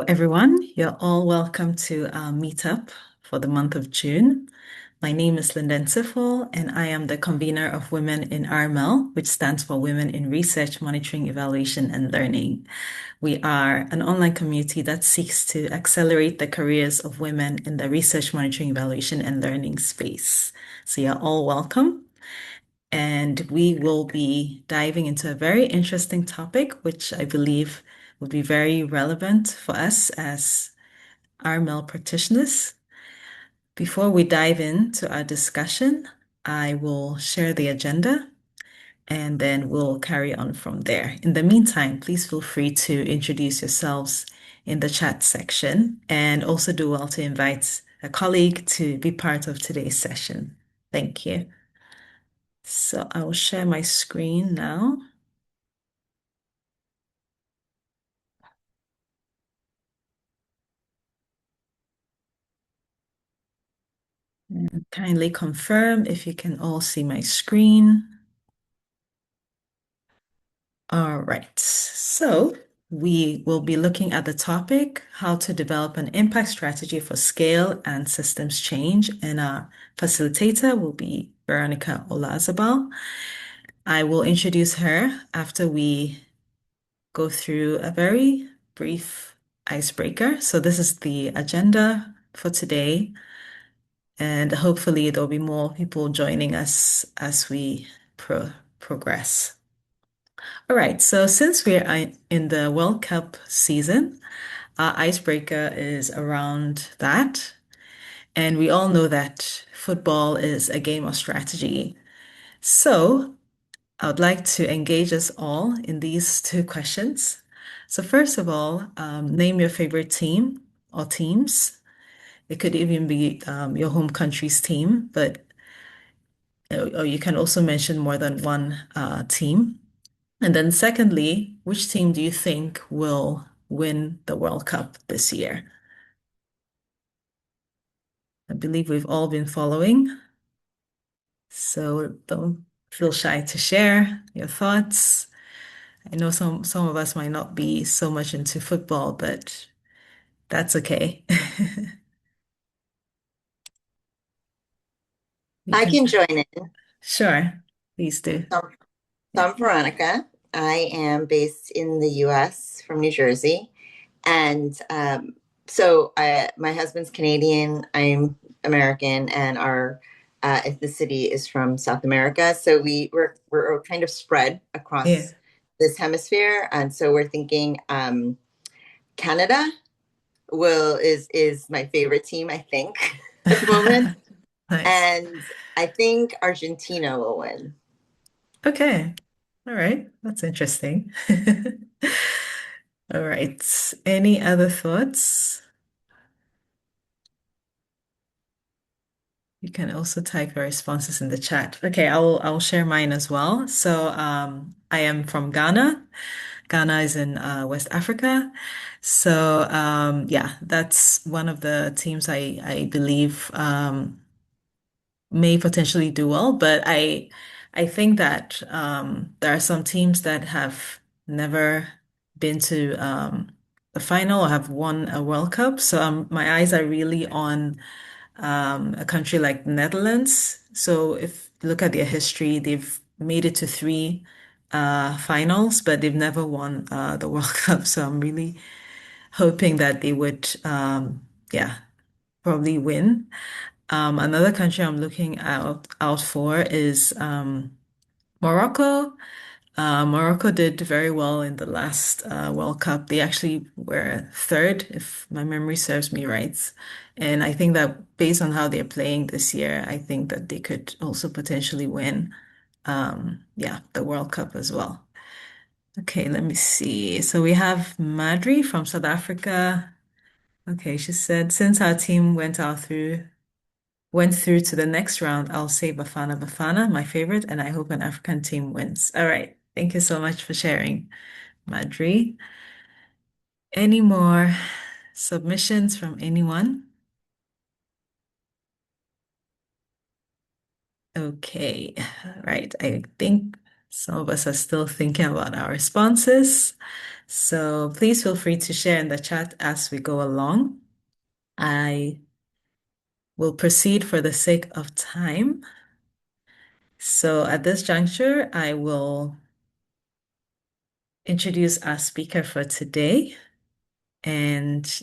everyone. You're all welcome to our meetup for the month of June. My name is Linda Nsifol, and I am the convener of Women in RMEL, which stands for Women in Research, Monitoring, Evaluation, and Learning. We are an online community that seeks to accelerate the careers of women in the research, monitoring, evaluation, and learning space. So you're all welcome. And we will be diving into a very interesting topic, which I believe would be very relevant for us as our male practitioners. Before we dive into our discussion, I will share the agenda and then we'll carry on from there. In the meantime, please feel free to introduce yourselves in the chat section and also do well to invite a colleague to be part of today's session. Thank you. So I will share my screen now. And kindly confirm if you can all see my screen. All right, so we will be looking at the topic, how to develop an impact strategy for scale and systems change. And our facilitator will be Veronica Olazabal. I will introduce her after we go through a very brief icebreaker. So this is the agenda for today. And hopefully there'll be more people joining us as we progress. All right, so since we're in the World Cup season, our icebreaker is around that. And we all know that football is a game of strategy. So I would like to engage us all in these two questions. So first of all, name your favorite team or teams. It could even be your home country's team, but or you can also mention more than one team. And then secondly, which team do you think will win the World Cup this year? I believe we've all been following, so don't feel shy to share your thoughts. I know some of us might not be so much into football, but that's okay. You I can, can join in. sure, please do. So, Yeah. I'm Veronica. I am based in the US from New Jersey. And my husband's Canadian, I'm American, and our ethnicity is from South America. So we're kind of spread Yeah. across this hemisphere. And so we're thinking Canada is my favorite team, I think, at the moment. Nice. And I think Argentina will win. Okay. All right. That's interesting. All right. Any other thoughts? You can also type your responses in the chat. Okay, I will share mine as well. So I am from Ghana. Ghana is in West Africa. So yeah, that's one of the teams I believe may potentially do well, but I think that there are some teams that have never been to the final or have won a World Cup. So my eyes are really on a country like the Netherlands. So if you look at their history, they've made it to three finals, but they've never won the World Cup. So I'm really hoping that they would, yeah, probably win. Another country I'm looking out for is Morocco. Morocco did very well in the last World Cup. They actually were third, if my memory serves me right. And I think that based on how they're playing this year, I think that they could also potentially win, yeah, the World Cup as well. Okay, let me see. So we have Madri from South Africa. Okay, she said, since our team went through to the next round, I'll say Bafana Bafana, my favorite, and I hope an African team wins. All right. Thank you so much for sharing, Madri. Any more submissions from anyone? Okay. Right. I think some of us are still thinking about our responses. So please feel free to share in the chat as we go along. I will proceed for the sake of time. So at this juncture, I will introduce our speaker for today. And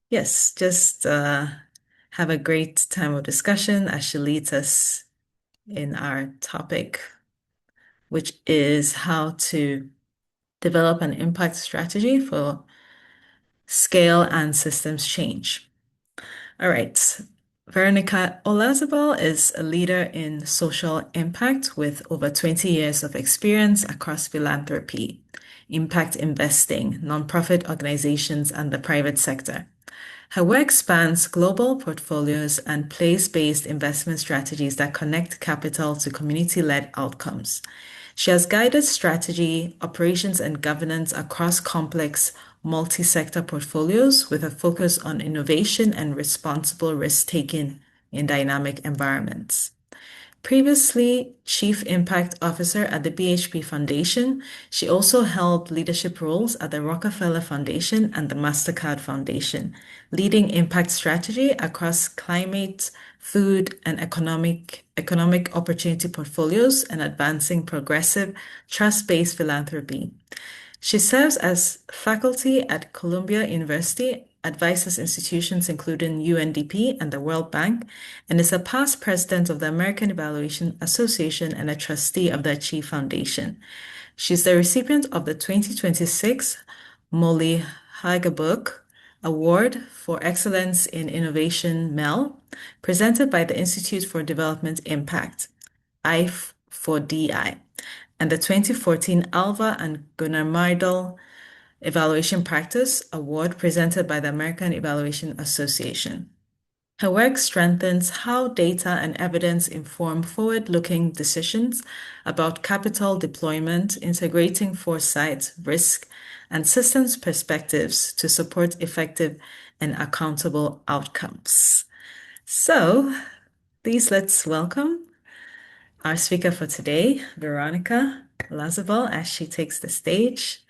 yes, just have a great time of discussion as she leads us in our topic, which is how to develop an impact strategy for scale and systems change. All right. Veronica Olazabal is a leader in social impact with over 20 years of experience across philanthropy, impact investing, nonprofit organizations, and the private sector. Her work spans global portfolios and place-based investment strategies that connect capital to community-led outcomes. She has guided strategy, operations, and governance across complex multi-sector portfolios with a focus on innovation and responsible risk-taking in dynamic environments. Previously Chief Impact Officer at the BHP Foundation, she also held leadership roles at the Rockefeller Foundation and the MasterCard Foundation, leading impact strategy across climate, food, and economic opportunity portfolios and advancing progressive, trust-based philanthropy. She serves as faculty at Columbia University, advises institutions including UNDP and the World Bank, and is a past president of the American Evaluation Association and a trustee of the Achieve Foundation. She's the recipient of the 2026 Molly Hagebuck Award for Excellence in Innovation MEL, presented by the Institute for Development Impact, I4DI, and the 2014 Alva and Gunnar Myrdal Evaluation Practice Award presented by the American Evaluation Association. Her work strengthens how data and evidence inform forward-looking decisions about capital deployment, integrating foresight, risk, and systems perspectives to support effective and accountable outcomes. So, please let's welcome our speaker for today, Veronica Olazabal, as she takes the stage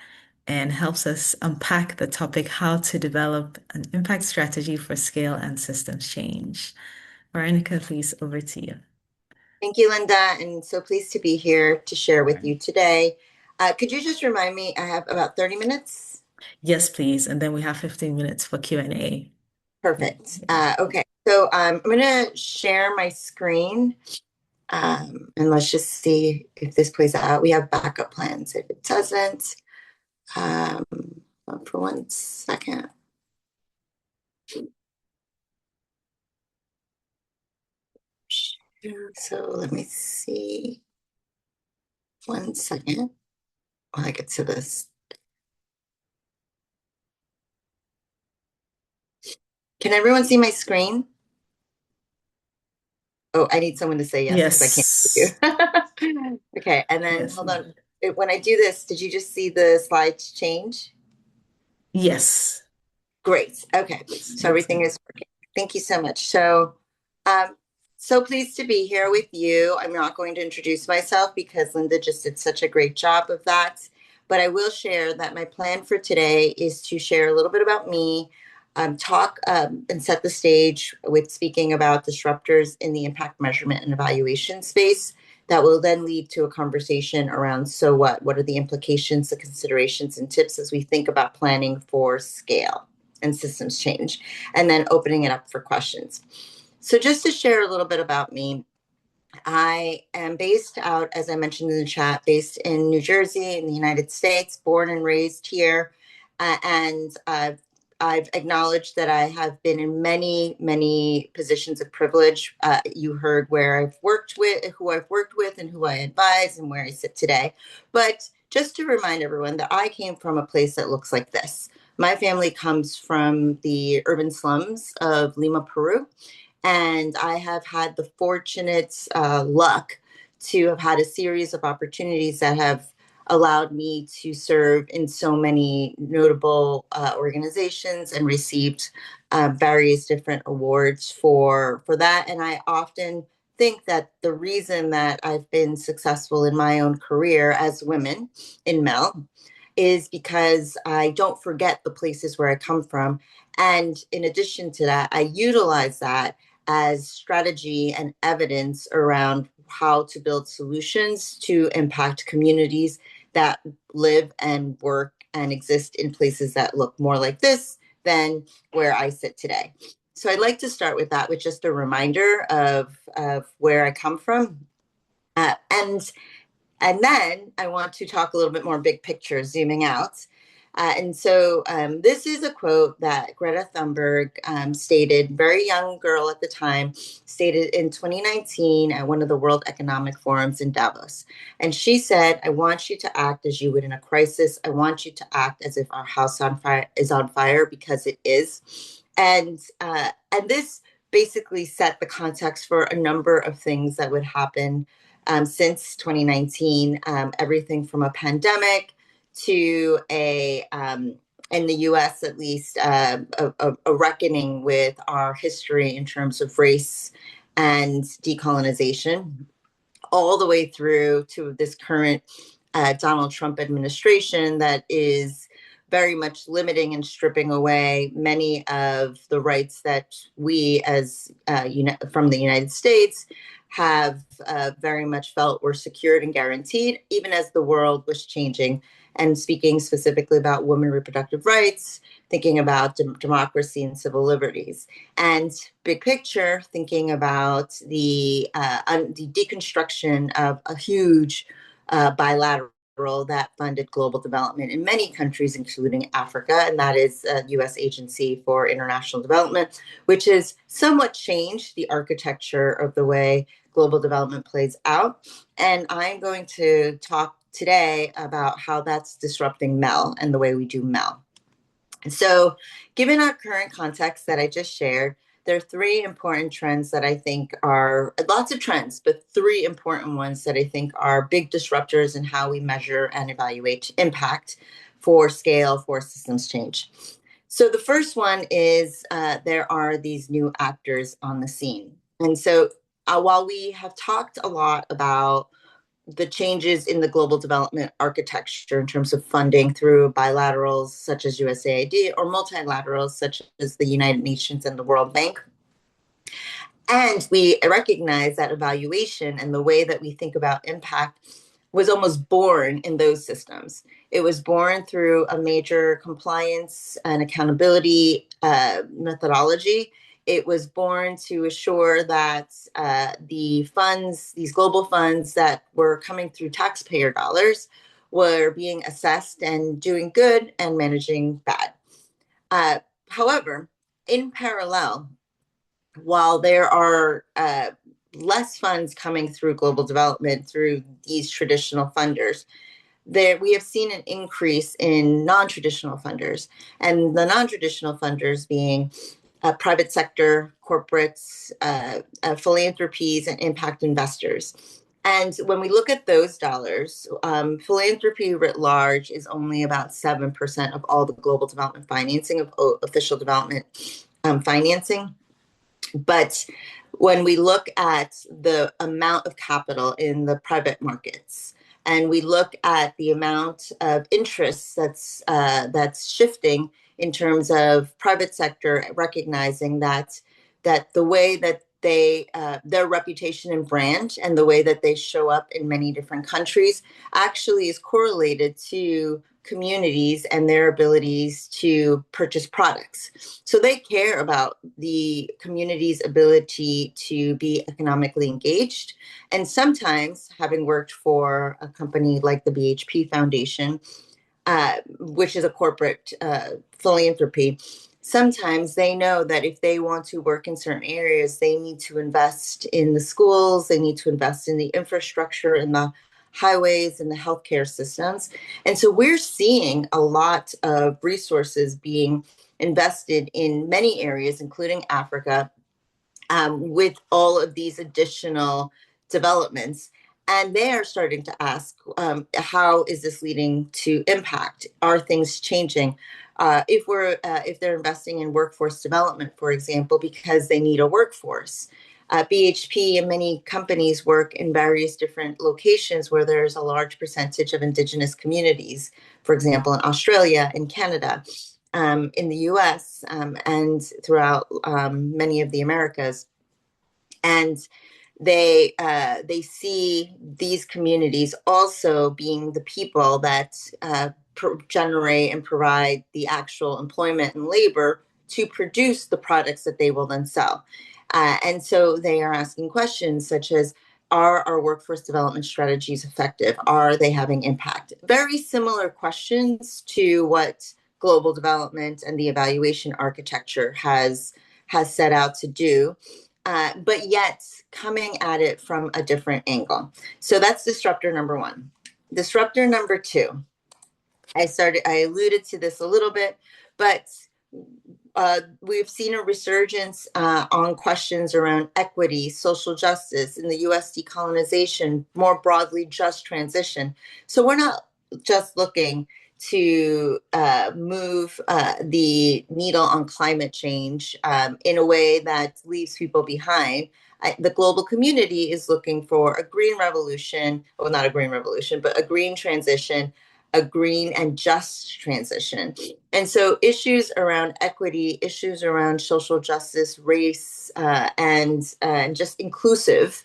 and helps us unpack the topic how to develop an impact strategy for scale and systems change. Veronica, please, over to you. Thank you, Linda, and so pleased to be here to share with you today. Could you just remind me, I have about 30 minutes? Yes, please. And then we have 15 minutes for Q&A. Perfect. Okay, so I'm going to share my screen, and let's just see if this plays out. We have backup plans. If it doesn't, um, for 1 second. So let me see. 1 second while I get to this. Can everyone see my screen? Oh, I need someone to say yes because I can't see Yes. you. Okay, and then Yes. hold on. When I do this, did you just see the slides change? Yes. Great. Okay, Yes. so everything is working. Thank you so much. Um, so pleased to be here with you. I'm not going to introduce myself because Linda just did such a great job of that. But I will share that my plan for today is to share a little bit about me, talk and set the stage with speaking about disruptors in the impact measurement and evaluation space. That will then lead to a conversation around so what? What are the implications, the considerations, and tips as we think about planning for scale and systems change, and then opening it up for questions. So just to share a little bit about me, I am based out, as I mentioned in the chat, based in New Jersey in the United States, born and raised here. And I've acknowledged that I have been in many, many positions of privilege. You heard where I've worked with, who I've worked with, and who I advise, and where I sit today. But just to remind everyone that I came from a place that looks like this. My family comes from the urban slums of Lima, Peru, and I have had the fortunate luck to have had a series of opportunities that have allowed me to serve in so many notable organizations and received various different awards for that. And I often think that the reason that I've been successful in my own career as women in MEL is because I don't forget the places where I come from. And in addition to that, I utilize that as strategy and evidence around how to build solutions to impact communities that live and work and exist in places that look more like this than where I sit today. So I'd like to start with that, with just a reminder of where I come from. And then I want to talk a little bit more big picture, zooming out. This is a quote that Greta Thunberg stated, very young girl at the time, stated in 2019 at one of the World Economic Forums in Davos. And she said, I want you to act as you would in a crisis. I want you to act as if our house on fire is on fire, because it is. And this basically set the context for a number of things that would happen since 2019, everything from a pandemic to in the US at least, a reckoning with our history in terms of race and decolonization, all the way through to this current Donald Trump administration that is very much limiting and stripping away many of the rights that we, as from the United States, have very much felt were secured and guaranteed, even as the world was changing. And speaking specifically about women reproductive rights, thinking about democracy and civil liberties, and big picture, thinking about the deconstruction of a huge bilateral that funded global development in many countries, including Africa, and that is U.S. Agency for International Development, which has somewhat changed the architecture of the way global development plays out. And I'm going to talk today about how that's disrupting MEL and the way we do MEL. So, given our current context that I just shared, there are three important trends that I think are lots of trends, but three important ones that I think are big disruptors in how we measure and evaluate impact for scale for systems change. So, the first one is there are these new actors on the scene. And so, while we have talked a lot about the changes in the global development architecture in terms of funding through bilaterals such as USAID or multilaterals such as the United Nations and the World Bank. And we recognize that evaluation and the way that we think about impact was almost born in those systems. It was born through a major compliance and accountability methodology. It was born to assure that the funds, these global funds that were coming through taxpayer dollars, were being assessed and doing good and managing bad. However, in parallel, while there are less funds coming through global development through these traditional funders, there we have seen an increase in non-traditional funders, and the non-traditional funders being private sector, corporates, philanthropies, and impact investors. And when we look at those dollars, philanthropy writ large is only about 7% of all the global development financing, of official development financing. But when we look at the amount of capital in the private markets, and we look at the amount of interest that's shifting in terms of private sector recognizing that the way that they their reputation and brand and the way that they show up in many different countries actually is correlated to communities and their abilities to purchase products. So they care about the community's ability to be economically engaged. And sometimes, having worked for a company like the BHP Foundation, which is a corporate philanthropy, sometimes they know that if they want to work in certain areas, they need to invest in the schools, they need to invest in the infrastructure, in the highways and the healthcare systems. And so we're seeing a lot of resources being invested in many areas, including Africa, with all of these additional developments. And they are starting to ask, how is this leading to impact? Are things changing? If they're investing in workforce development, for example, because they need a workforce, BHP and many companies work in various different locations where there's a large percentage of Indigenous communities, for example, in Australia, in Canada, in the US, and throughout many of the Americas. And they see these communities also being the people that generate and provide the actual employment and labor to produce the products that they will then sell. And so they are asking questions such as, are our workforce development strategies effective? Are they having impact? Very similar questions to what global development and the evaluation architecture has set out to do, but yet coming at it from a different angle. So that's disruptor number one. Disruptor number two, I alluded to this a little bit, but we've seen a resurgence on questions around equity, social justice in the US, decolonization, more broadly, just transition. So we're not just looking to move the needle on climate change in a way that leaves people behind. The global community is looking for a green revolution, well, not a green revolution, but a green transition, a green and just transition. And so issues around equity, issues around social justice, race, and just inclusive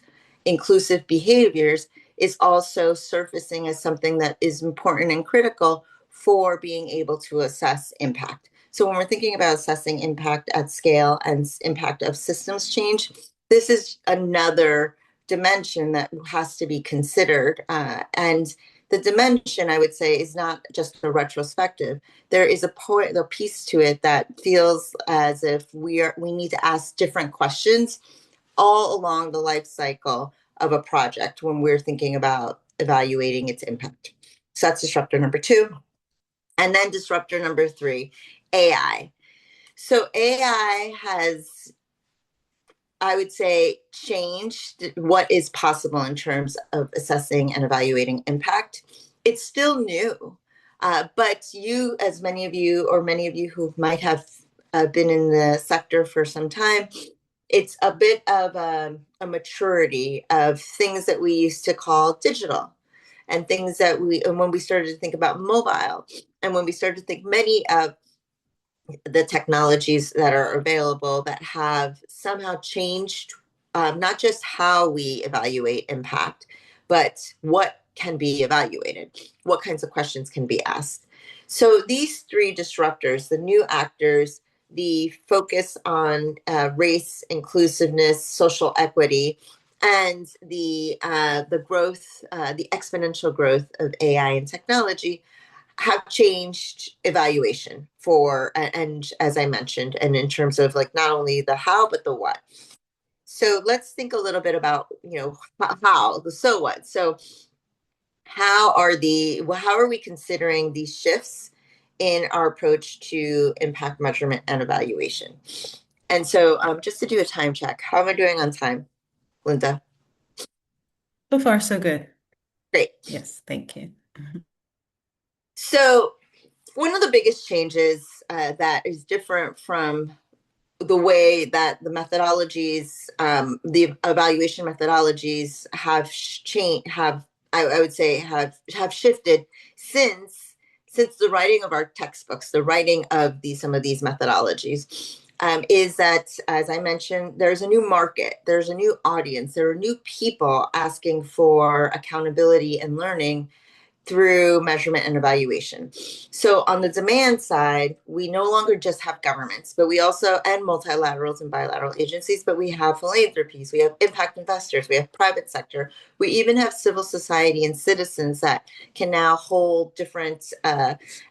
behaviors is also surfacing as something that is important and critical for being able to assess impact. So when we're thinking about assessing impact at scale and impact of systems change, this is another dimension that has to be considered. And the dimension, I would say, is not just a retrospective. There is a piece to it that feels as if we need to ask different questions all along the life cycle of a project when we're thinking about evaluating its impact. So that's disruptor number two. And then disruptor number three, AI. So AI has, I would say, changed what is possible in terms of assessing and evaluating impact. It's still new, but you, as many of you, or many of you who might have been in the sector for some time, it's a bit of a maturity of things that we used to call digital, and things that and when we started to think about mobile, and when we started to think many of the technologies that are available that have somehow changed not just how we evaluate impact, but what can be evaluated, what kinds of questions can be asked. So these three disruptors, the new actors, the focus on race, inclusiveness, social equity, and the growth, the exponential growth of AI and technology have changed evaluation for, and as I mentioned, and in terms of like not only the how but the what. So let's think a little bit about, how, the so what. So how are we considering these shifts in our approach to impact measurement and evaluation? And so just to do a time check, how am I doing on time, Linda? So far, so good. Great. Yes, thank you. Mhm. So one of the biggest changes that is different from the way that the methodologies, the evaluation methodologies have changed, I would say have shifted since the writing of our textbooks, the writing of some of these methodologies, is that, as I mentioned, there's a new market, there's a new audience, there are new people asking for accountability and learning through measurement and evaluation. So on the demand side, we no longer just have governments, but we also, and multilaterals and bilateral agencies, but we have philanthropies, we have impact investors, we have private sector, we even have civil society and citizens that can now hold different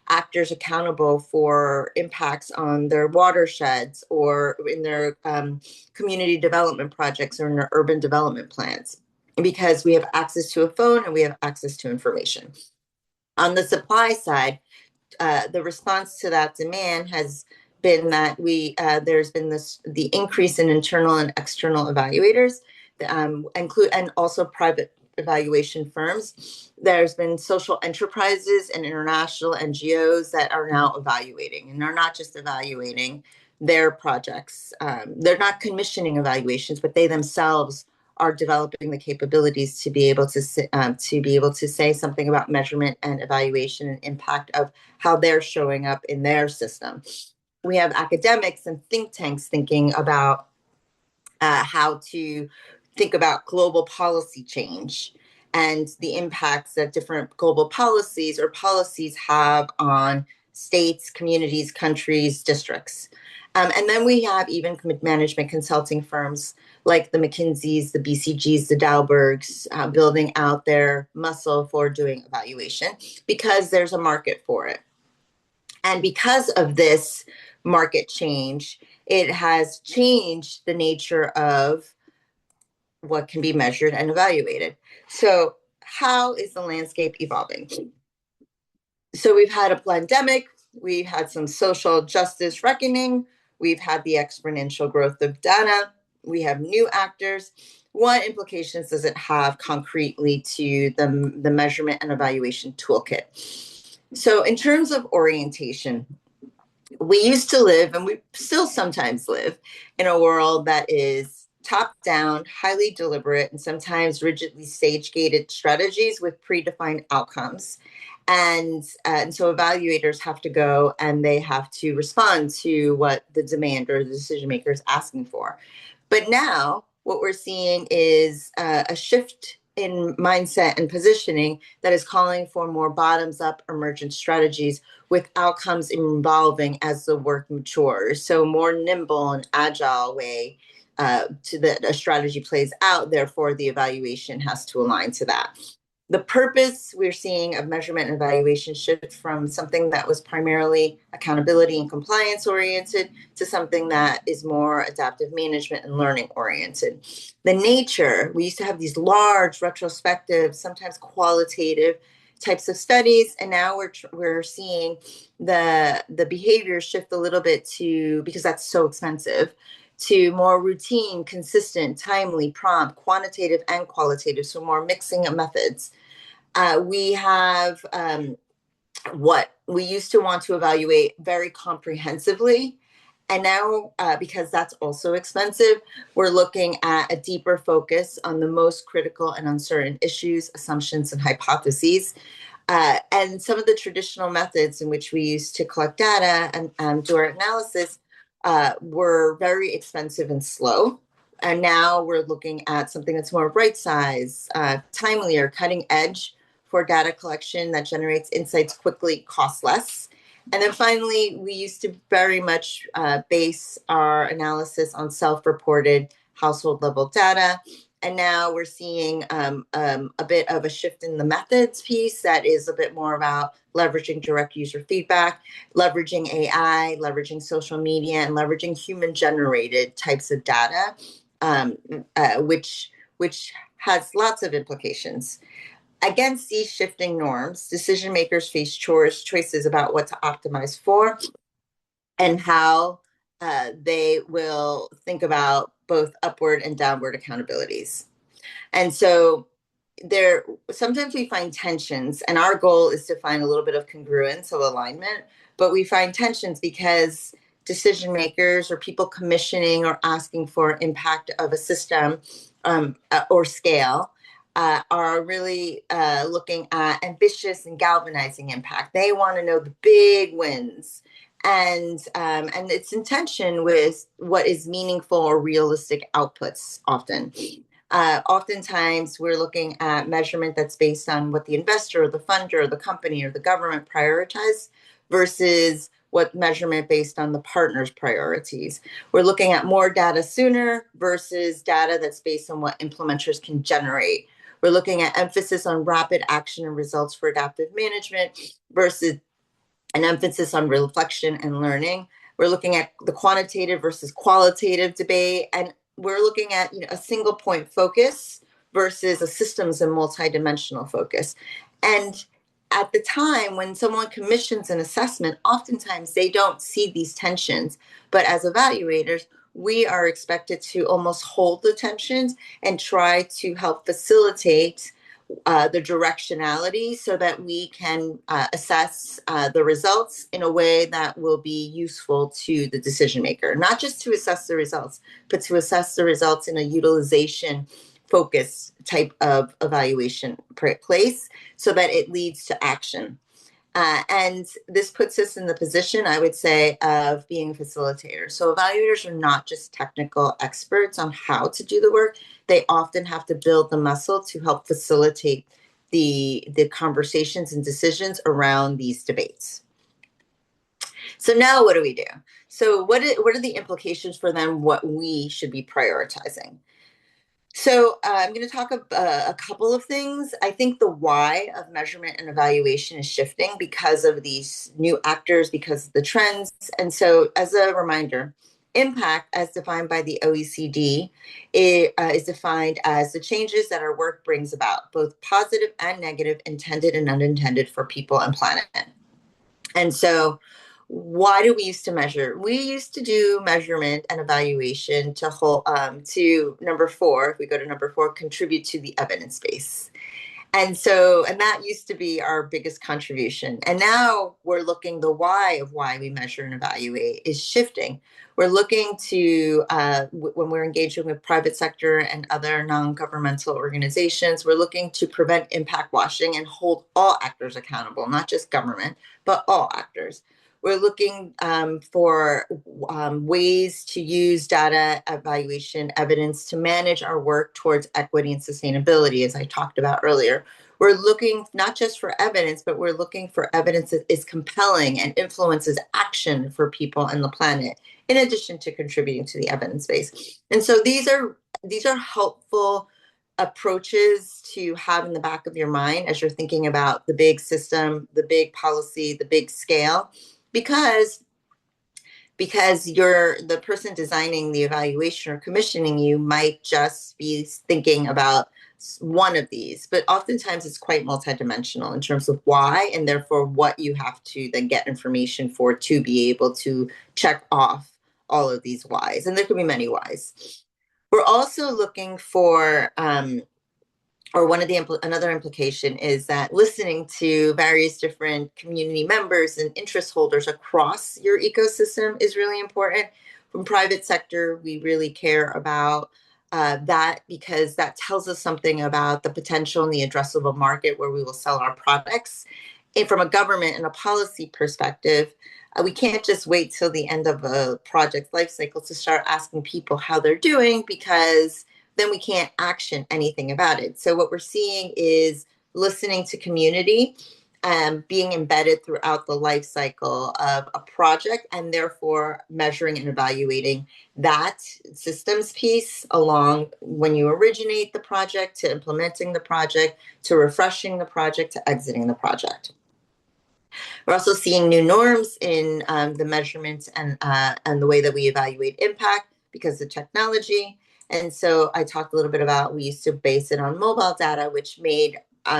actors accountable for impacts on their watersheds or in their community development projects or in their urban development plans, because we have access to a phone and we have access to information. On the supply side, the response to that demand has been that there's been the increase in internal and external evaluators, and also private evaluation firms. There's been social enterprises and international NGOs that are now evaluating, and are not just evaluating their projects. They're not commissioning evaluations, but they themselves are developing the capabilities to be able to say something about measurement and evaluation and impact of how they're showing up in their system. We have academics and think tanks thinking about how to think about global policy change and the impacts that different global policies or policies have on states, communities, countries, districts. And then we have even management consulting firms like the McKinseys, the BCGs, the Dalbergs, building out their muscle for doing evaluation because there's a market for it. And because of this market change, it has changed the nature of what can be measured and evaluated. So, how is the landscape evolving? So, we've had a pandemic, we've had some social justice reckoning, we've had the exponential growth of data, we have new actors. What implications does it have concretely to the measurement and evaluation toolkit? So, in terms of orientation, we used to live, and we still sometimes live, in a world that is top down, highly deliberate, and sometimes rigidly stage gated strategies with predefined outcomes. And so evaluators have to go and they have to respond to what the demand or the decision maker is asking for. But now what we're seeing is a shift in mindset and positioning that is calling for more bottoms up emergent strategies with outcomes involving as the work matures. So more nimble and agile way to that a strategy plays out. Therefore, the evaluation has to align to that. The purpose we're seeing of measurement and evaluation shift from something that was primarily accountability and compliance oriented to something that is more adaptive management and learning oriented. The nature, we used to have these large retrospective, sometimes qualitative types of studies, and now we're seeing the behavior shift a little bit to, because that's so expensive, to more routine, consistent, timely, prompt, quantitative and qualitative, so more mixing of methods. We have what we used to want to evaluate very comprehensively. And now, because that's also expensive, we're looking at a deeper focus on the most critical and uncertain issues, assumptions, and hypotheses. And some of the traditional methods in which we used to collect data and do our analysis were very expensive and slow. And now we're looking at something that's more right size, timely, or cutting edge for data collection that generates insights quickly, costs less. And then finally, we used to very much base our analysis on self reported household level data. And now we're seeing a bit of a shift in the methods piece that is a bit more about leveraging direct user feedback, leveraging AI, leveraging social media, and leveraging human generated types of data, which has lots of implications. Against these shifting norms, decision makers face choices about what to optimize for and how they will think about both upward and downward accountabilities. And so there sometimes we find tensions, and our goal is to find a little bit of congruence of alignment, but we find tensions because decision makers or people commissioning or asking for impact of a system or scale are really looking at ambitious and galvanizing impact. They want to know the big wins, and it's in tension with what is meaningful or realistic outputs. Oftentimes we're looking at measurement that's based on what the investor or the funder or the company or the government prioritize versus what measurement based on the partner's priorities. We're looking at more data sooner versus data that's based on what implementers can generate. We're looking at emphasis on rapid action and results for adaptive management versus an emphasis on reflection and learning. We're looking at the quantitative versus qualitative debate, and we're looking at a single point focus versus a systems and multidimensional focus. And at the time when someone commissions an assessment, oftentimes they don't see these tensions. But as evaluators, we are expected to almost hold the tensions and try to help facilitate the directionality so that we can assess the results in a way that will be useful to the decision maker, not just to assess the results, but to assess the results in a utilization focus type of evaluation place so that it leads to action. And this puts us in the position, I would say, of being a facilitator. So evaluators are not just technical experts on how to do the work. They often have to build the muscle to help facilitate the conversations and decisions around these debates. So now what do we do? So what are the implications for them, what we should be prioritizing? So I'm going to talk a couple of things. I think the why of measurement and evaluation is shifting because of these new actors, because of the trends. And so, as a reminder, impact, as defined by the OECD, is defined as the changes that our work brings about, both positive and negative, intended and unintended for people and planet. And so, why do we used to measure? We used to do measurement and evaluation to number four. If we go to number four, contribute to the evidence base. And that used to be our biggest contribution. And now we're looking, the why of why we measure and evaluate is shifting. We're looking to, when we're engaging with private sector and other non-governmental organizations, we're looking to prevent impact washing and hold all actors accountable, not just government, but all actors. We're looking for ways to use data evaluation evidence to manage our work towards equity and sustainability, as I talked about earlier. We're looking not just for evidence, but we're looking for evidence that is compelling and influences action for people and the planet, in addition to contributing to the evidence base. And so these are helpful approaches to have in the back of your mind as you're thinking about the big system, the big policy, the big scale, because you're the person designing the evaluation or commissioning you might just be thinking about one of these, but oftentimes it's quite multidimensional in terms of why and therefore what you have to then get information for to be able to check off all of these whys. And there could be many whys. We're also looking for or another implication is that listening to various different community members and interest holders across your ecosystem is really important. From private sector, we really care about that because that tells us something about the potential and the addressable market where we will sell our products. And from a government and a policy perspective, we can't just wait till the end of a project life cycle to start asking people how they're doing, because then we can't action anything about it. So what we're seeing is listening to community, being embedded throughout the life cycle of a project, and therefore measuring and evaluating that systems piece along when you originate the project to implementing the project to refreshing the project to exiting the project. We're also seeing new norms in the measurements and the way that we evaluate impact because of technology. And so I talked a little bit about we used to base it on mobile data, which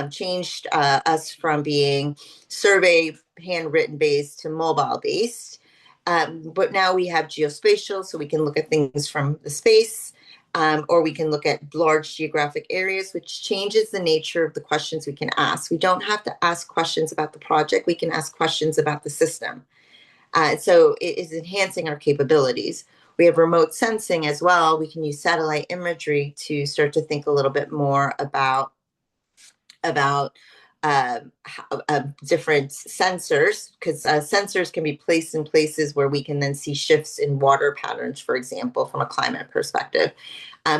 changed us from being survey handwritten based to mobile based. But now we have geospatial, so we can look at things from the space. Or we can look at large geographic areas, which changes the nature of the questions we can ask. We don't have to ask questions about the project. We can ask questions about the system. So it is enhancing our capabilities. We have remote sensing as well. We can use satellite imagery to start to think a little bit more about different sensors, because sensors can be placed in places where we can then see shifts in water patterns, for example, from a climate perspective.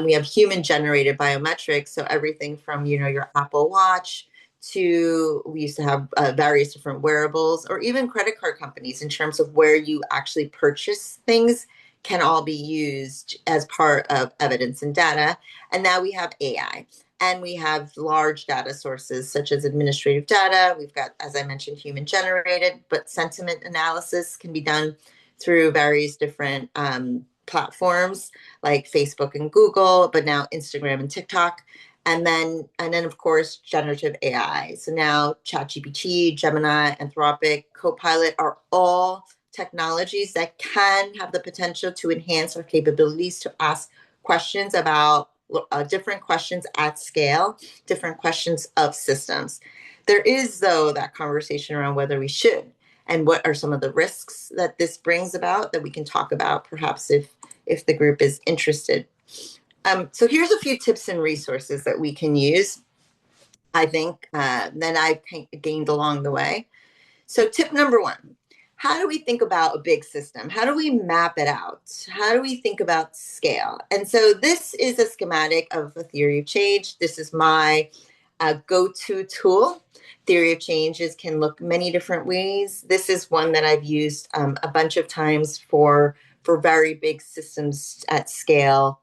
We have human generated biometrics, so everything from your Apple Watch to we used to have various different wearables, or even credit card companies in terms of where you actually purchase things can all be used as part of evidence and data. And now we have AI. And we have large data sources such as administrative data. We've got, as I mentioned, human generated, but sentiment analysis can be done through various different platforms like Facebook and Google, but now Instagram and TikTok. And then of course, generative AI. So now ChatGPT, Gemini, Anthropic, Copilot are all technologies that can have the potential to enhance our capabilities to ask questions about different questions at scale, different questions of systems. There is, though, that conversation around whether we should and what are some of the risks that this brings about that we can talk about, perhaps if the group is interested. So here's a few tips and resources that we can use, I think, that I've gained along the way. So tip number one, how do we think about a big system? How do we map it out? How do we think about scale? And so this is a schematic of a theory of change. This is my go-to tool. Theory of changes can look many different ways. This is one that I've used a bunch of times for very big systems at scale,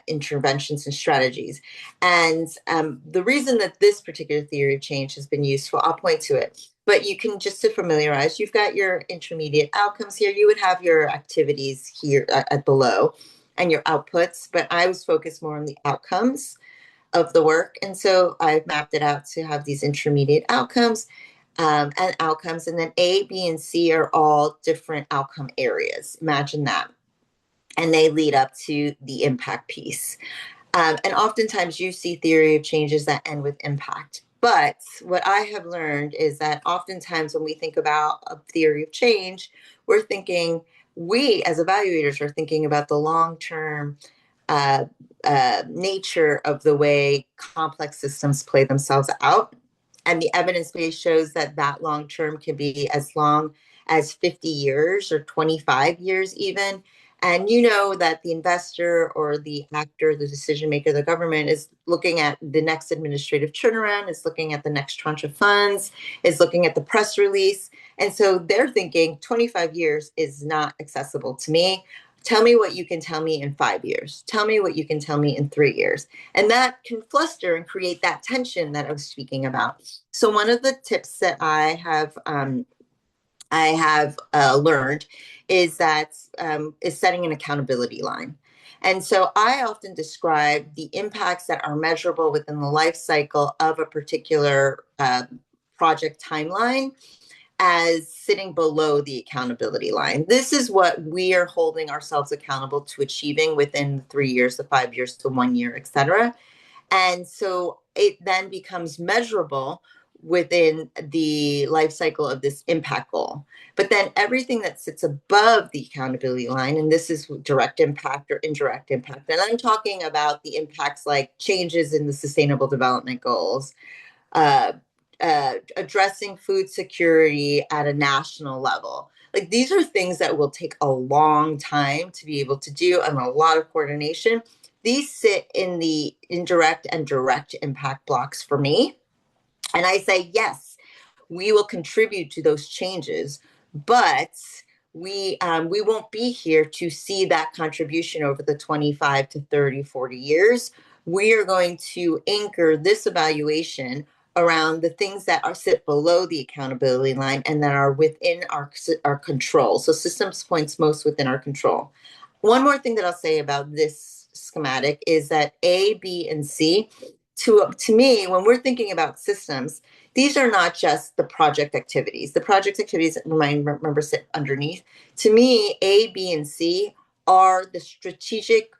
interventions and strategies. And the reason that this particular theory of change has been useful, I'll point to it. But you can, just to familiarize, you've got your intermediate outcomes here. You would have your activities here below and your outputs, but I was focused more on the outcomes of the work. And so I've mapped it out to have these intermediate outcomes and outcomes. And then A, B, and C are all different outcome areas. Imagine that. And they lead up to the impact piece. And oftentimes you see theory of changes that end with impact. But what I have learned is that oftentimes when we think about a theory of change, we as evaluators are thinking about the long-term nature of the way complex systems play themselves out. And the evidence base shows that that long term can be as long as 50 years or 25 years even. And you know that the investor or the actor, the decision maker, the government is looking at the next administrative turnaround, is looking at the next tranche of funds, is looking at the press release. And so they're thinking 25 years is not accessible to me. Tell me what you can tell me in 5 years. Tell me what you can tell me in 3 years. And that can fluster and create that tension that I was speaking about. So one of the tips that I have learned is that is setting an accountability line. And so I often describe the impacts that are measurable within the life cycle of a particular project timeline as sitting below the accountability line. This is what we are holding ourselves accountable to achieving within the 3 years, the 5 years, the 1 year, et cetera. And so it then becomes measurable within the life cycle of this impact goal. But then everything that sits above the accountability line, and this is direct impact or indirect impact, and I'm talking about the impacts like changes in the sustainable development goals, uh, addressing food security at a national level. Like these are things that will take a long time to be able to do and a lot of coordination. These sit in the indirect and direct impact blocks for me. And I say, yes, we will contribute to those changes, but we won't be here to see that contribution over the 25 to 30, 40 years. We are going to anchor this evaluation around the things that are sit below the accountability line and that are within our control. So systems points most within our control. One more thing that I'll say about this schematic is that A, B, and C, to me, when we're thinking about systems, these are not just the project activities. The project activities, remember, sit underneath. To me, A, B, and C are the strategic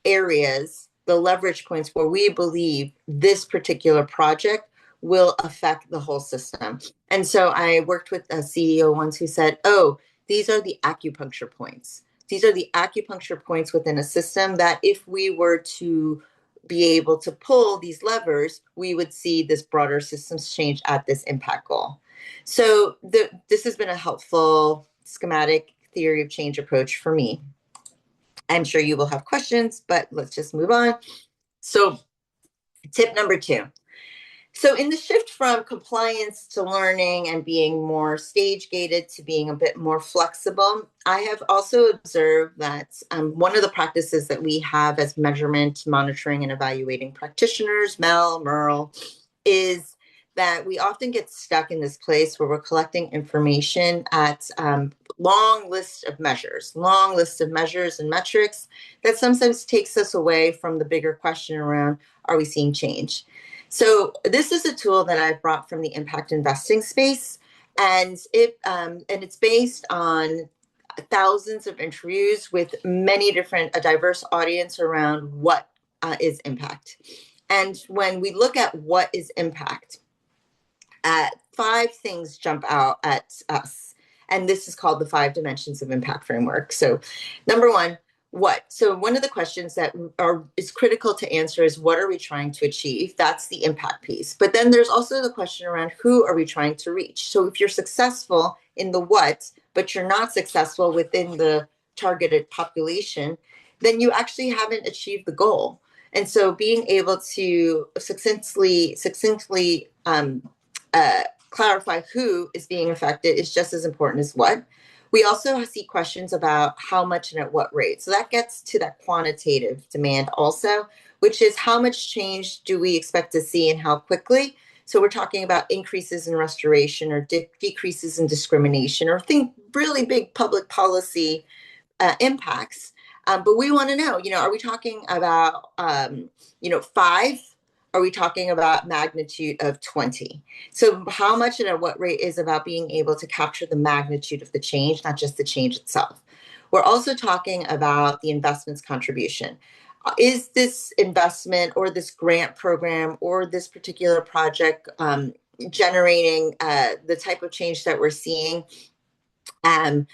areas, the leverage points where we believe this particular project will affect the whole system. And so I worked with a CEO once who said, oh, these are the acupuncture points. These are the acupuncture points within a system that if we were to be able to pull these levers, we would see this broader systems change at this impact goal. So this has been a helpful schematic theory of change approach for me. I'm sure you will have questions, but let's just move on. So tip number 2. So in the shift from compliance to learning and being more stage gated to being a bit more flexible, I have also observed that one of the practices that we have as measurement, monitoring, and evaluating practitioners, MERL, is that we often get stuck in this place where we're collecting information at long lists of measures and metrics that sometimes takes us away from the bigger question around, are we seeing change? So this is a tool that I've brought from the impact investing space, and it's based on thousands of interviews with many different, a diverse audience around what is impact. And when we look at what is impact, five things jump out at us. And this is called the 5 dimensions of impact framework. So, number one, what? So, one of the questions that is critical to answer is what are we trying to achieve? That's the impact piece. But then there's also the question around who are we trying to reach? So, if you're successful in the what, but you're not successful within the targeted population, then you actually haven't achieved the goal. And so, being able to succinctly clarify who is being affected is just as important as what. We also see questions about how much and at what rate. So that gets to that quantitative demand also, which is how much change do we expect to see and how quickly. So we're talking about increases in restoration or decreases in discrimination or think really big public policy impacts. But we want to know, are we talking about, 5? Are we talking about magnitude of 20? So how much and at what rate is about being able to capture the magnitude of the change, not just the change itself. We're also talking about the investment's contribution. Is this investment or this grant program or this particular project generating the type of change that we're seeing? And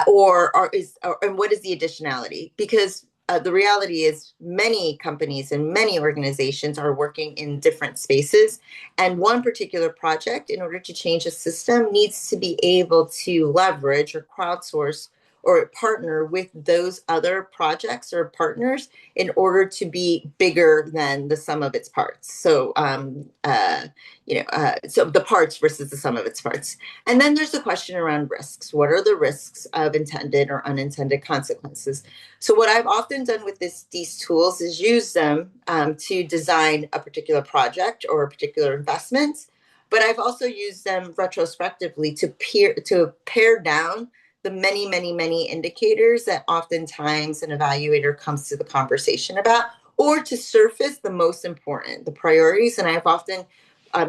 what is the additionality? Because the reality is many companies and many organizations are working in different spaces, and one particular project, in order to change a system, needs to be able to leverage or crowdsource or partner with those other projects or partners in order to be bigger than the sum of its parts. So so the parts versus the sum of its parts. And then there's the question around risks. What are the risks of intended or unintended consequences? So what I've often done with these tools is use them to design a particular project or a particular investment, but I've also used them retrospectively to pare down the many, many, many indicators that oftentimes an evaluator comes to the conversation about, or to surface the most important, the priorities. And I've often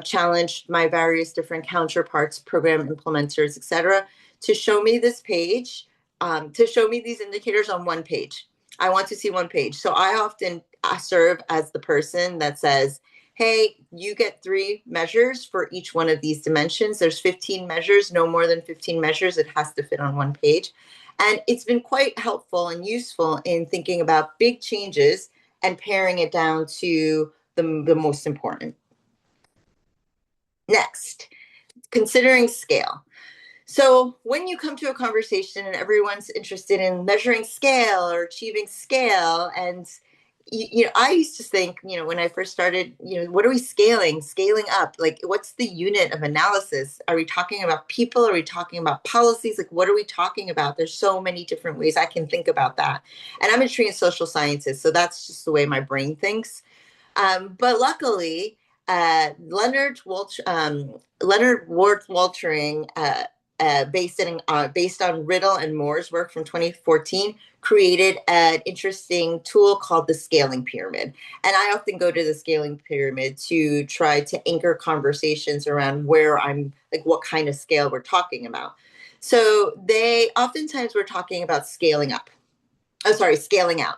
challenged my various different counterparts, program implementers, et cetera, to show me this page, to show me these indicators on one page. I want to see one page. So I often serve as the person that says, hey, you get 3 measures for each one of these dimensions. There's 15 measures, no more than 15 measures. It has to fit on one page. And it's been quite helpful and useful in thinking about big changes and paring it down to the most important. Next, considering scale. So when you come to a conversation and everyone's interested in measuring scale or achieving scale, and I used to think, when I first started, what are we scaling up? Like, what's the unit of analysis? Are we talking about people? Are we talking about policies? Like, what are we talking about? There's so many different ways I can think about that. And I'm a trained social scientist, so that's just the way my brain thinks. But luckily, Leonard Ward Waltering, based on Riddle and Moore's work from 2014, created an interesting tool called the scaling pyramid. And I often go to the scaling pyramid to try to anchor conversations around where I'm, like, what kind of scale we're talking about. So oftentimes we're talking about scaling up. Oh, sorry, scaling out.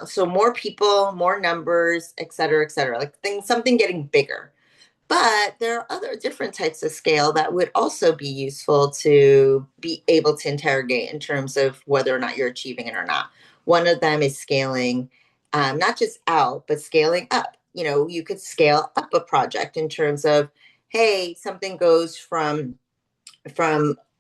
So more people, more numbers, et cetera, like something getting bigger. But there are other different types of scale that would also be useful to be able to interrogate in terms of whether or not you're achieving it or not. One of them is scaling, not just out, but scaling up. You could scale up a project in terms of, hey, something goes from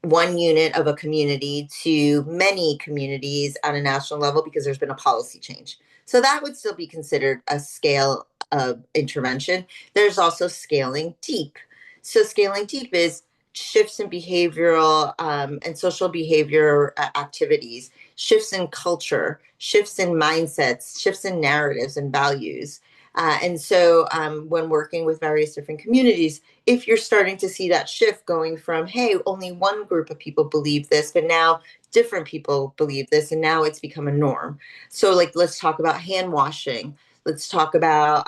one unit of a community to many communities at a national level because there's been a policy change. So that would still be considered a scale of intervention. There's also scaling deep. So scaling deep is shifts in behavioral and social behavior activities, shifts in culture, shifts in mindsets, shifts in narratives and values. And so when working with various different communities, if you're starting to see that shift going from, hey, only one group of people believe this, but now different people believe this, and now it's become a norm. So, like, let's talk about hand washing. Let's talk about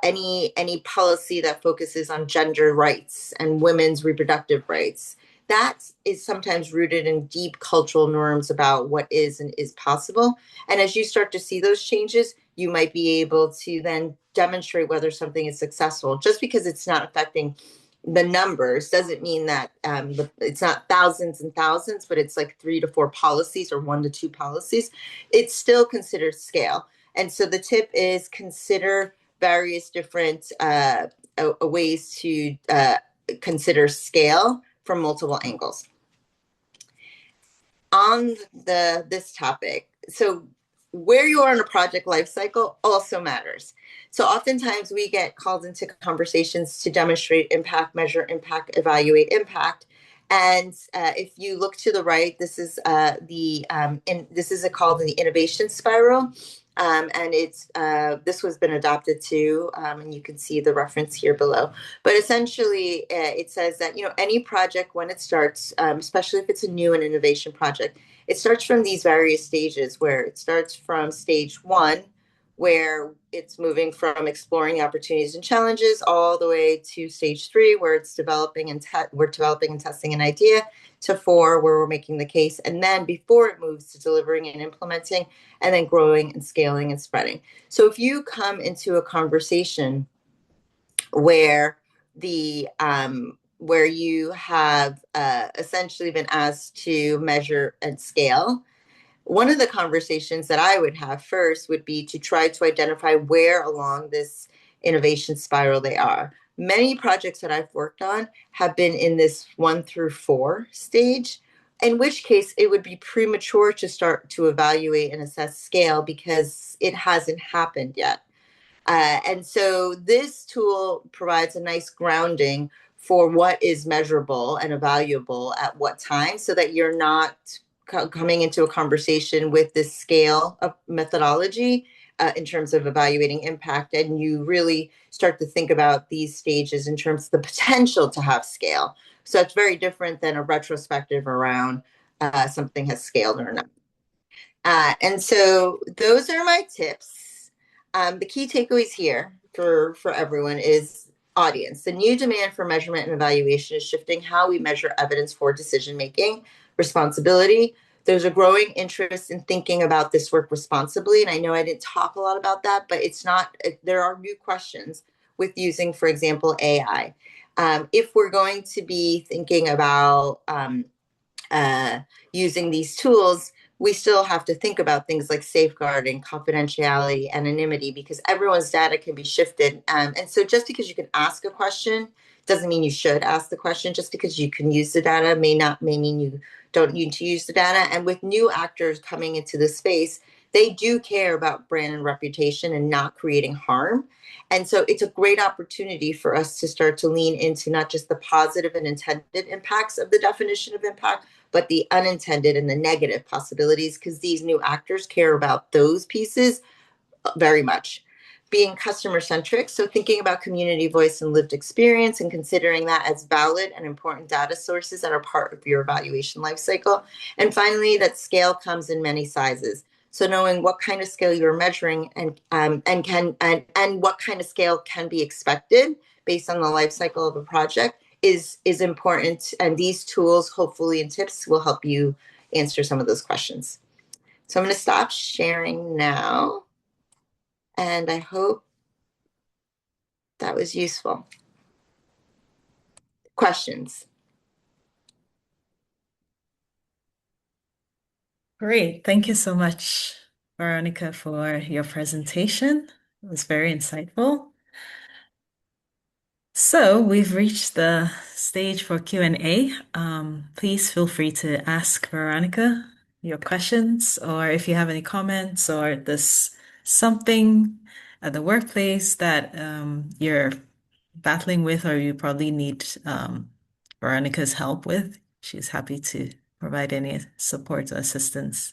any policy that focuses on gender rights and women's reproductive rights. that is sometimes rooted in deep cultural norms about what is and is possible. And as you start to see those changes, you might be able to then demonstrate whether something is successful. Just because it's not affecting the numbers doesn't mean that it's not thousands and thousands, but it's like 3 to 4 policies or 1 to 2 policies. It's still considered scale. And so the tip is consider various different ways to consider scale from multiple angles. On this topic, so where you are in a project life cycle also matters. So oftentimes we get called into conversations to demonstrate impact, measure impact, evaluate impact. And if you look to the right, this is this is called the innovation spiral. And it's this was been adopted too, and you can see the reference here below. But essentially, it says that any project when it starts, especially if it's a new and innovation project, it starts from these various stages. Where it starts from stage one, where it's moving from exploring opportunities and challenges, all the way to stage three, where it's we're developing and testing an idea, to four, where we're making the case, and then before it moves to delivering and implementing, and then growing and scaling and spreading. So if you come into a conversation where where you have essentially been asked to measure and scale, one of the conversations that I would have first would be to try to identify where along this innovation spiral they are. Many projects that I've worked on have been in this 1 through 4 stage, in which case it would be premature to start to evaluate and assess scale because it hasn't happened yet. And so this tool provides a nice grounding for what is measurable and evaluable at what time, so that you're not coming into a conversation with this scale of methodology in terms of evaluating impact. And you really start to think about these stages in terms of the potential to have scale. So it's very different than a retrospective around something has scaled or not. And so those are my tips. The key takeaways here for everyone is audience. The new demand for measurement and evaluation is shifting how we measure evidence for decision making responsibility. There's a growing interest in thinking about this work responsibly. And I know I didn't talk a lot about that, but it's not, there are new questions with using, for example, AI. If we're going to be thinking about uh, using these tools, we still have to think about things like safeguarding, confidentiality, anonymity, because everyone's data can be shifted. And so just because you can ask a question doesn't mean you should ask the question. Just because you can use the data may mean you don't need to use the data. And with new actors coming into the space, they do care about brand and reputation and not creating harm. And so it's a great opportunity for us to start to lean into not just the positive and intended impacts of the definition of impact, but the unintended and the negative possibilities, because these new actors care about those pieces very much. Being customer centric, so thinking about community voice and lived experience and considering that as valid and important data sources that are part of your evaluation lifecycle. And finally, that scale comes in many sizes. So knowing what kind of scale you're measuring and what kind of scale can be expected based on the life cycle of a project is important. And these tools, hopefully, and tips will help you answer some of those questions. So I'm going to stop sharing now. And I hope that was useful. Questions? Great. Thank you so much, Veronica, for your presentation. It was very insightful. So we've reached the stage for Q&A. Please feel free to ask Veronica your questions, or if you have any comments, or there's something at the workplace that you're battling with, or you probably need Veronica's help with. She's happy to provide any support or assistance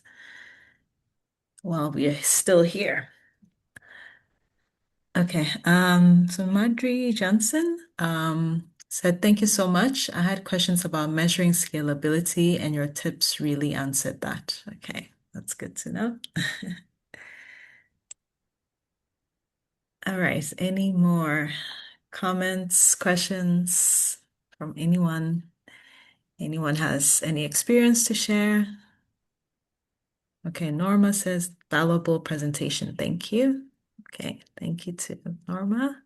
while we're still here. Okay, so Madry Johnson said, thank you so much. I had questions about measuring scalability, and your tips really answered that. Okay, that's good to know. All right, any more comments, questions from anyone? Anyone has any experience to share? Okay, Norma says valuable presentation. Thank you. Okay, thank you to Norma.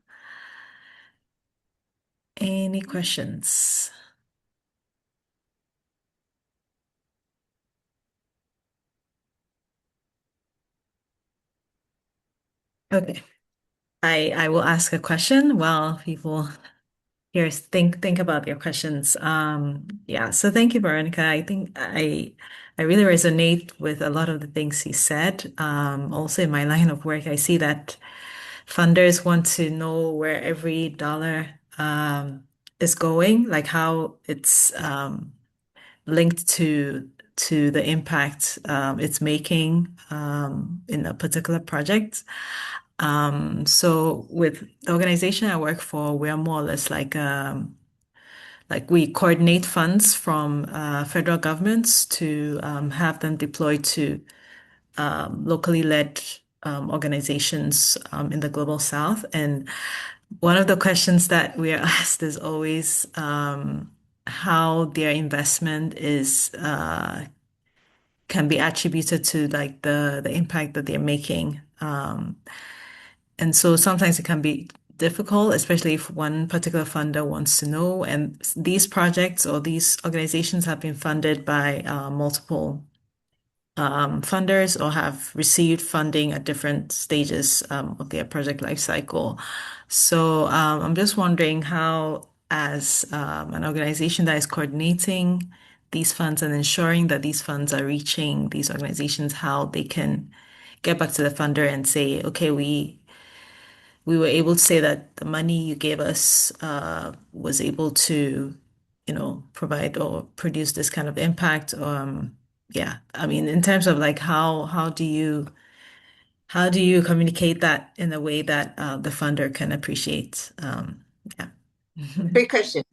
Any questions? Okay, I will ask a question while people here think about your questions. Yeah, so thank you, Veronica. I think I really resonate with a lot of the things you said. Also in my line of work, I see that funders want to know where every dollar is going, like how it's linked to the impact it's making in a particular project. So with the organization I work for, we are more or less like we coordinate funds from federal governments to have them deployed to locally led organizations in the global south. And one of the questions that we are asked is always how their investment is can be attributed to like the impact that they're making. And so sometimes it can be difficult, especially if one particular funder wants to know. And these projects or these organizations have been funded by multiple funders or have received funding at different stages of their project life cycle. So I'm just wondering how, as an organization that is coordinating these funds and ensuring that these funds are reaching these organizations, how they can get back to the funder and say, okay, we were able to say that the money you gave us was able to, provide or produce this kind of impact. Yeah, I mean, in terms of like how do you communicate that in a way that the funder can appreciate? Yeah. Great question.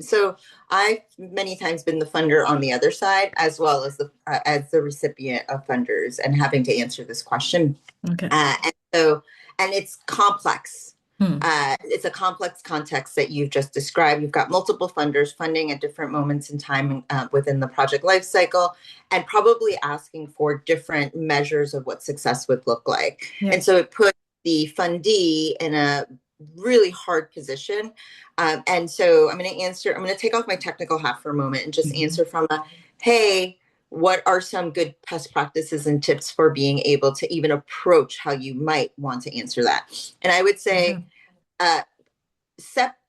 So I've many times been the funder on the other side, as well as the recipient of funders, and having to answer this question. Okay. And it's complex. Hmm. It's a complex context that you've just described. You've got multiple funders funding at different moments in time within the project life cycle, and probably asking for different measures of what success would look like. Yeah. And so it puts the fundee in a really hard position. And so I'm going to take off my technical hat for a moment and just Mhm. answer from hey, what are some good best practices and tips for being able to even approach how you might want to answer that? And I would Okay. say, uh,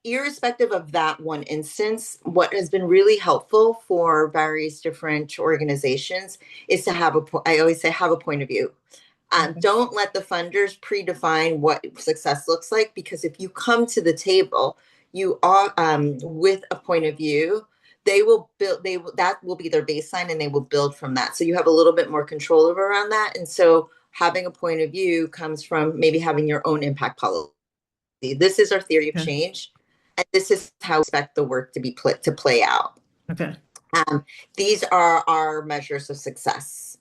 irrespective of that one instance, what has been really helpful for various different organizations is to I always say, have a point of view. Okay. Don't let the funders predefine what success looks like, because if you come to the table, you are with a point of view, they will build. That will be their baseline, and they will build from that. So you have a little bit more control over around that. And so having a point of view comes from maybe having your own impact policy. This is our theory of Okay. change, and this is how we expect the work to play out. Okay. Um, these are our measures of success.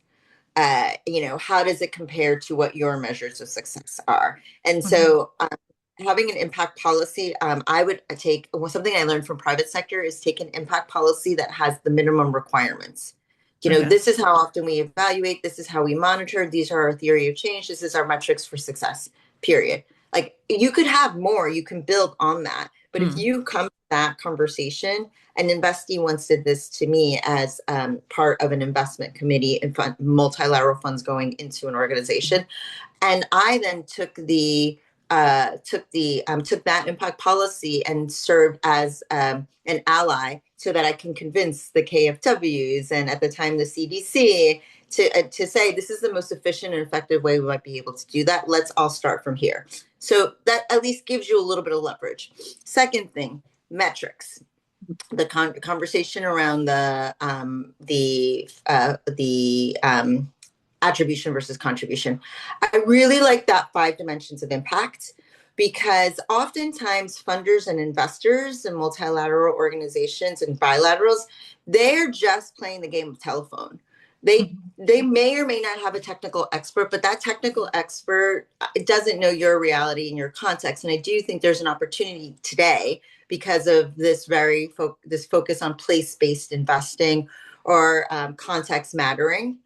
How does it compare to what your measures of success are? And Mhm. so, having an impact policy, I would take something I learned from private sector is take an impact policy that has the minimum requirements. Okay. This is how often we evaluate, this is how we monitor, these are our theory of change, this is our metrics for success, period. Like, you could have more, you can build on that. But if Hmm. you come to that conversation, an investee once did this to me as part of an investment committee and multilateral funds going into an organization, and I then took that impact policy and served as an ally so that I can convince the KFWs and at the time the CDC to say this is the most efficient and effective way we might be able to do that. Let's all start from here. So that at least gives you a little bit of leverage. Second thing, metrics. The conversation around the attribution versus contribution. I really like that 5 dimensions of impact, because oftentimes funders and investors and multilateral organizations and bilaterals, they're just playing the game of telephone. They Mhm. they may or may not have a technical expert, but that technical expert doesn't know your reality and your context. And I do think there's an opportunity today because of this this focus on place-based investing or context mattering.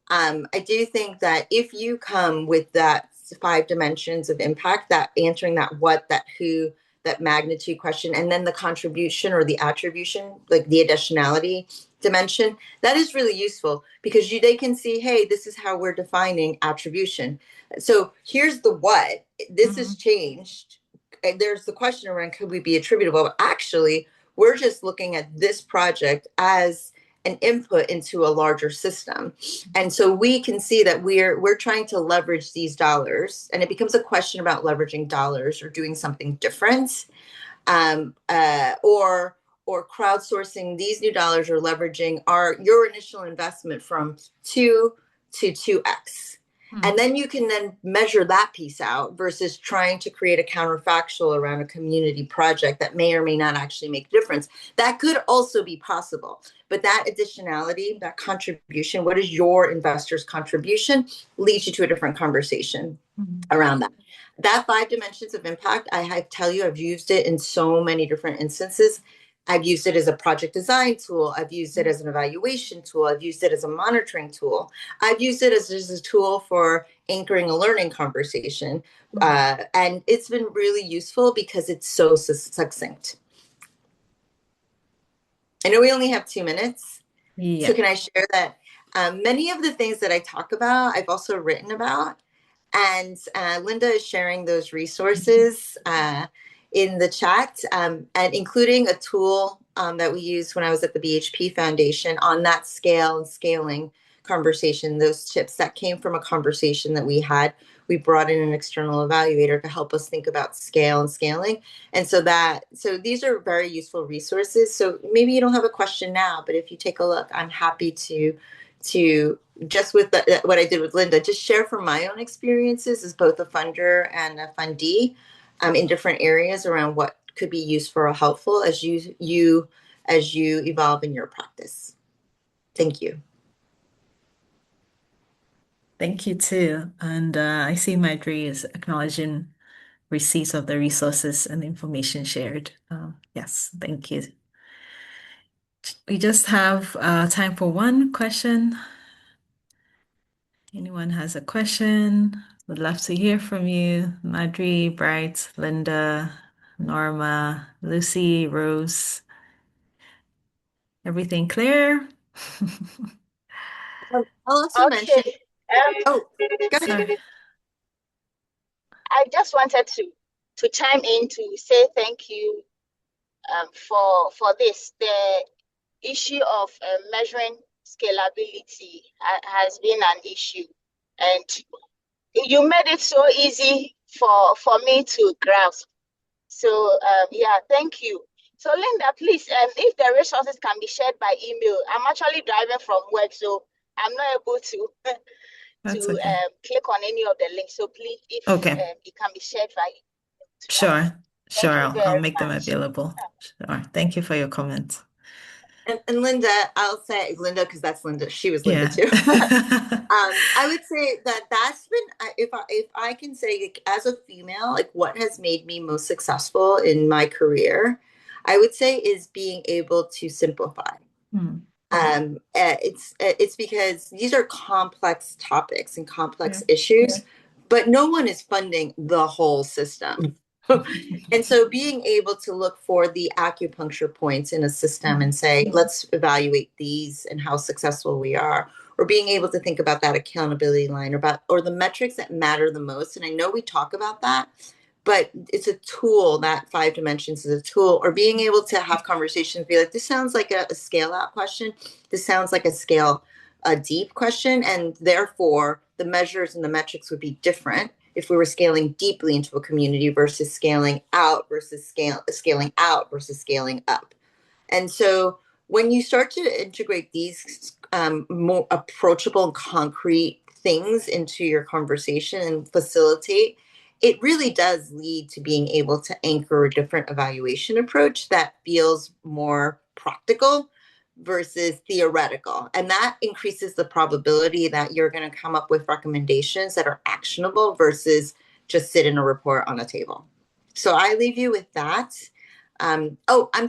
I do think that if you come with that five dimensions of impact, that answering that what, that who, that magnitude question, and then the contribution or the attribution, like the additionality dimension, that is really useful because they can see, hey, this is how we're defining attribution. So here's the what. This has Mhm. changed. And there's the question around could we be attributable? But actually, we're just looking at this project as an input into a larger system. And so we can see that we're trying to leverage these dollars, and it becomes a question about leveraging dollars or doing something different, um, uh, or or crowdsourcing these new dollars or leveraging your initial investment from 2 to 2x. And Mhm. then you can then measure that piece out versus trying to create a counterfactual around a community project that may or may not actually make a difference. That could also be possible. But that additionality, that contribution, what is your investor's contribution, leads you to a different conversation Mhm. around that. That five dimensions of impact, I tell you, I've used it in so many different instances. I've used it as a project design tool. I've used it as an evaluation tool. I've used it as a monitoring tool. I've used it as a tool for anchoring a learning conversation. Mhm. And it's been really useful because it's so succinct. I know we only have 2 minutes. So Yeah. can I share that many of the things that I talk about, I've also written about. And Linda is sharing those resources in the chat, and including a tool that we used when I was at the BHP Foundation on that scale and scaling conversation. Those tips that came from a conversation that we had. We brought in an external evaluator to help us think about scale and scaling. And so these are very useful resources. So maybe you don't have a question now, but if you take a look, I'm happy to just with what I did with Linda, just share from my own experiences as both a funder and a fundee in different areas around what could be useful or helpful as you evolve in your practice. Thank you. Thank you too. And I see Madri is acknowledging receipts of the resources and information shared. Yes, thank you. We just have time for one question. Anyone has a question? Would love to hear from you. Madri, Bright, Linda, Norma, Lucy, Rose. Everything clear? I'll also Okay. mention, oh, go ahead. Sorry. I just wanted to chime in to say thank you for this. The issue of measuring scalability has been an issue, and you made it so easy for me to grasp. So yeah, thank you. So Linda, please, if the resources can be shared by email, I'm actually driving from work, so I'm not able to to That's okay. click on any of the links. So please, if Okay. it can be shared by to us. Sure. Sure. Thank you I'll very make them much. available. Sure. Thank you for your comment. And Linda, I'll say Linda because that's Linda. She was Linda Yeah. too. I would say that that's been if I can say like, as a female, like what has made me most successful in my career, I would say is being able to simplify. Hmm. It's because these are complex topics and Yeah. complex issues, but no one is funding the whole system. And so being able to look for the acupuncture points in a system and say, let's evaluate these and how successful we are, or being able to think about that accountability line or the metrics that matter the most. And I know we talk about that, but it's a tool. That five dimensions is a tool, or being able to have conversations, be like, this sounds like a scale out question. This sounds like a deep question. And therefore the measures and the metrics would be different if we were scaling deeply into a community versus scaling out versus scaling up. And so when you start to integrate these more approachable and concrete things into your conversation and facilitate, it really does lead to being able to anchor a different evaluation approach that feels more practical versus theoretical. And that increases the probability that you're going to come up with recommendations that are actionable versus just sit in a report on a table. So I leave you with that. I'm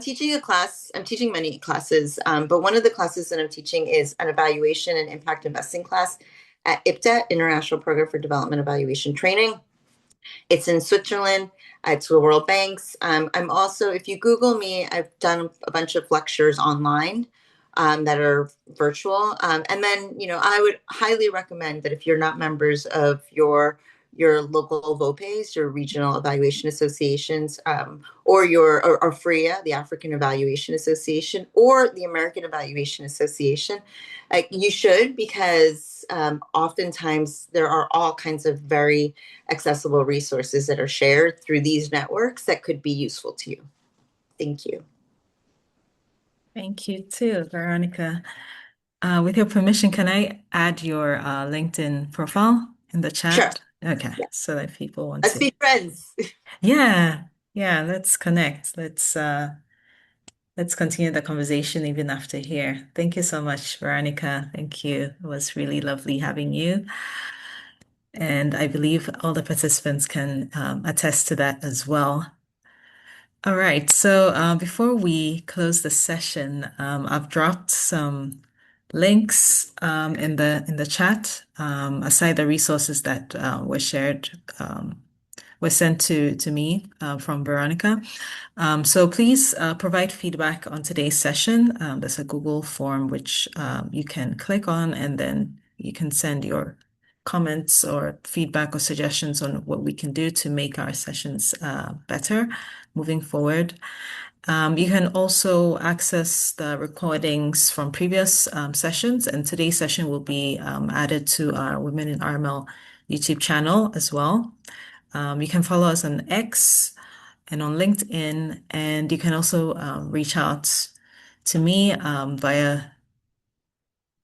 teaching a class. I'm teaching many classes, but one of the classes that I'm teaching is an evaluation and impact investing class at IPDET, International Program for Development Evaluation Training. It's in Switzerland. It's the World Banks. I'm also, if you Google me, I've done a bunch of lectures online that are virtual. And then, I would highly recommend that if you're not members of your local VOPEs, your regional evaluation associations, or FRIA, the African Evaluation Association, or the American Evaluation Association, you should, because oftentimes there are all kinds of very accessible resources that are shared through these networks that could be useful to you. Thank you. Thank you too, Veronica. With your permission, can I add your LinkedIn profile in the Sure. chat? Okay, Yeah. so that people want Let's to. be friends. Yeah, yeah, let's connect. Let's continue the conversation even after here. Thank you so much, Veronica. Thank you. It was really lovely having you. And I believe all the participants can attest to that as well. All right. So before we close the session, I've dropped some links in the chat. Aside the resources that were shared, were sent to me from Veronica. So please provide feedback on today's session. There's a Google form which you can click on, and then you can send your comments or feedback or suggestions on what we can do to make our sessions better moving forward. You can also access the recordings from previous sessions, and today's session will be added to our Women in RMEL YouTube channel as well. You can follow us on X and on LinkedIn, and you can also reach out to me via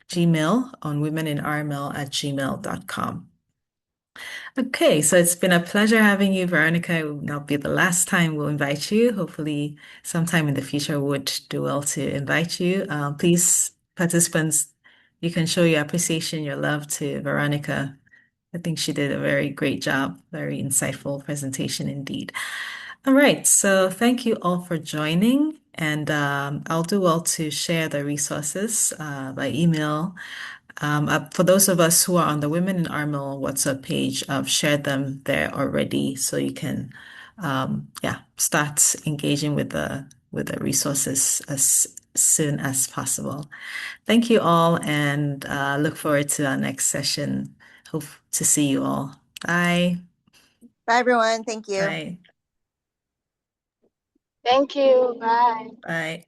Gmail on womeninrml@gmail.com. Okay, so it's been a pleasure having you, Veronica. It will not be the last time we'll invite you. Hopefully, sometime in the future, would do well to invite you. Please, participants, you can show your appreciation, your love to Veronica. I think she did a very great job, very insightful presentation indeed. All right, so thank you all for joining, and I'll do well to share the resources by email. For those of us who are on the Women in RML WhatsApp page, I've shared them there already, so you can, start engaging with the resources as soon as possible. Thank you all, and look forward to our next session. Hope to see you all. Bye. Bye, everyone. Thank you. Bye. Thank you. Bye. Bye.